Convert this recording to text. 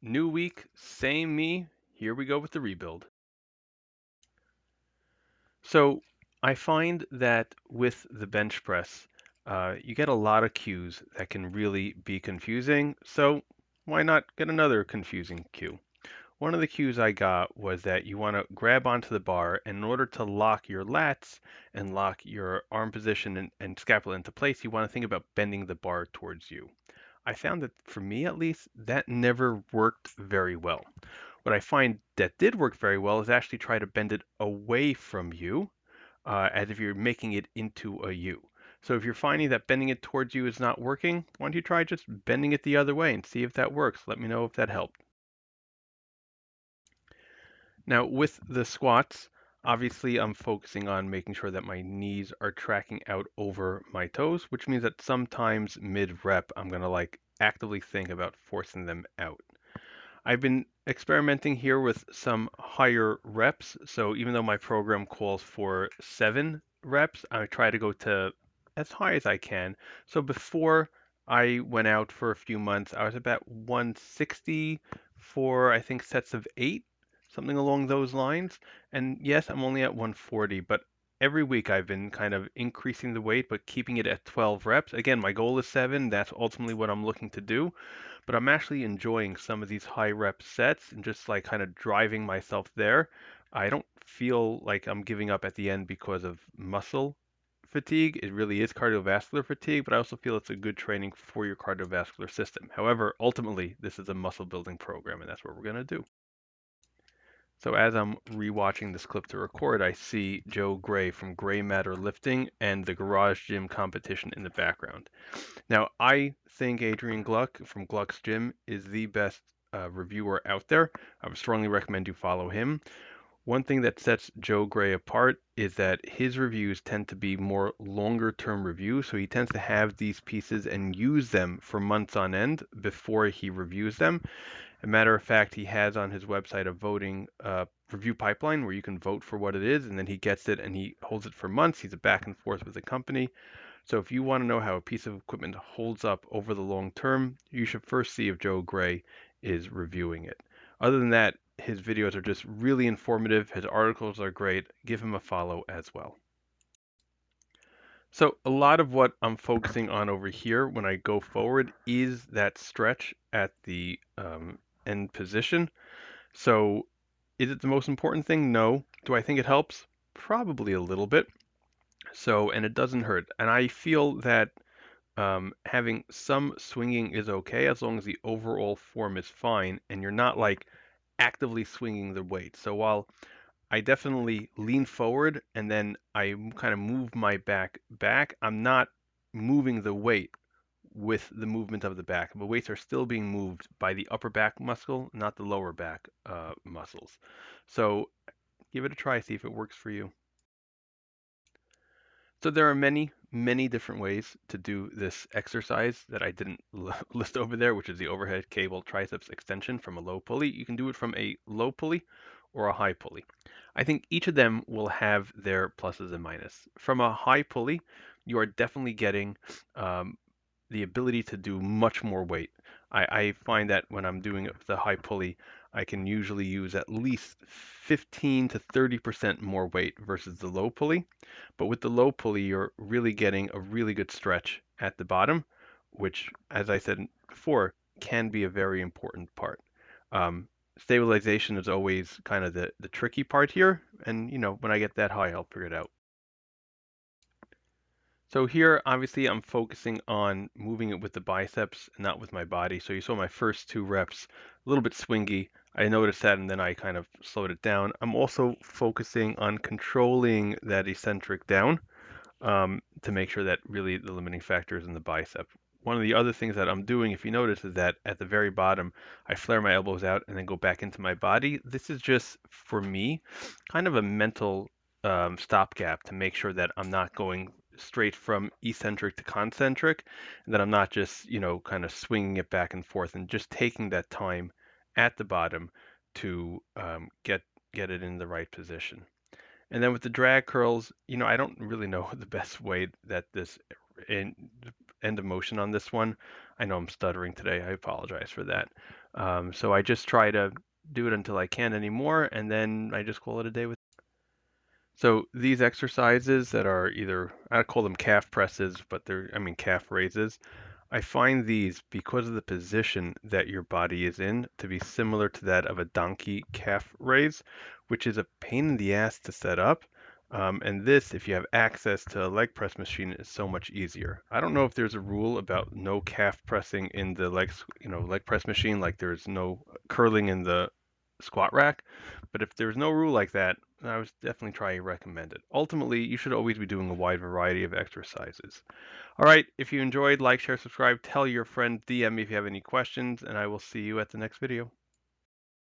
New week, same me. Here we go with the rebuild. So I find that with the bench press, you get a lot of cues that can really be confusing. So why not get another confusing cue? One of the cues I got was that you want to grab onto the bar, and in order to lock your lats and lock your arm position and scapula into place, you want to think about bending the bar towards you. I found that for me at least, that never worked very well. What I find that did work very well is actually try to bend it away from you, as if you're making it into a U. So if you're finding that bending it towards you is not working, why don't you try just bending it the other way and see if that works? Let me know if that helped. Now with the squats, obviously I'm focusing on making sure that my knees are tracking out over my toes, which means that sometimes mid-rep I'm gonna like actively think about forcing them out. I've been experimenting here with some higher reps. So even though my program calls for 7 reps, I try to go to as high as I can. So before I went out for a few months, I was about 160 for I think sets of 8, something along those lines. And yes, I'm only at 140, but every week I've been kind of increasing the weight, but keeping it at 12 reps. Again, my goal is 7. That's ultimately what I'm looking to do, but I'm actually enjoying some of these high rep sets and just like kind of driving myself there. I don't feel like I'm giving up at the end because of muscle fatigue. It really is cardiovascular fatigue, but I also feel it's a good training for your cardiovascular system. However, ultimately, this is a muscle building program, and that's what we're going to do. So as I'm rewatching this clip to record, I see Joe Gray from Gray Matter Lifting and the Garage Gym competition in the background. Now, I think Adrian Gluck from Gluck's Gym is the best reviewer out there. I would strongly recommend you follow him. One thing that sets Joe Gray apart is that his reviews tend to be more longer term reviews. So he tends to have these pieces and use them for months on end before he reviews them. As a matter of fact, he has on his website a voting review pipeline where you can vote for what it is, and then he gets it and he holds it for months. He's a back and forth with the company. So if you want to know how a piece of equipment holds up over the long term, you should first see if Joe Gray is reviewing it. Other than that, his videos are just really informative. His articles are great. Give him a follow as well. So a lot of what I'm focusing on over here when I go forward is that stretch at the end position. So is it the most important thing? No. Do I think it helps? Probably a little bit. So, and it doesn't hurt. And I feel that having some swinging is okay as long as the overall form is fine and you're not like actively swinging the weight. So while I definitely lean forward and then I kind of move my back, I'm not moving the weight with the movement of the back. The weights are still being moved by the upper back muscle, not the lower back muscles. So give it a try, see if it works for you. So there are many, many different ways to do this exercise that I didn't list over there, which is the overhead cable triceps extension from a low pulley. You can do it from a low pulley or a high pulley. I think each of them will have their pluses and minuses. From a high pulley, you are definitely getting the ability to do much more weight. I find that when I'm doing it with the high pulley, I can usually use at least 15 to 30% more weight versus the low pulley. But with the low pulley, you're really getting a really good stretch at the bottom, which, as I said before, can be a very important part. Stabilization is always kind of the tricky part here. And, when I get that high, I'll figure it out. So here, obviously, I'm focusing on moving it with the biceps, not with my body. So you saw my first 2 reps, a little bit swingy. I noticed that, and then I kind of slowed it down. I'm also focusing on controlling that eccentric down to make sure that really the limiting factor is in the bicep. One of the other things that I'm doing, if you notice, is that at the very bottom, I flare my elbows out and then go back into my body. This is just, for me, kind of a mental stopgap to make sure that I'm not going straight from eccentric to concentric, and that I'm not just, kind of swinging it back and forth and just taking that time at the bottom to get it in the right position. And then with the drag curls, I don't really know the best way that this end of motion on this one. I know I'm stuttering today. I apologize for that. So I just try to do it until I can't anymore, and then I just call it a day with. So these exercises that are either, I call them calf presses, but I mean calf raises. I find these, because of the position that your body is in, to be similar to that of a donkey calf raise, which is a pain in the ass to set up. And this, if you have access to a leg press machine, is so much easier. I don't know if there's a rule about no calf pressing in the leg press machine, like there's no curling in the squat rack. But if there's no rule like that, I would definitely try to recommend it. Ultimately, you should always be doing a wide variety of exercises. All right, if you enjoyed, like, share, subscribe, tell your friend, DM me if you have any questions, and I will see you at the next video.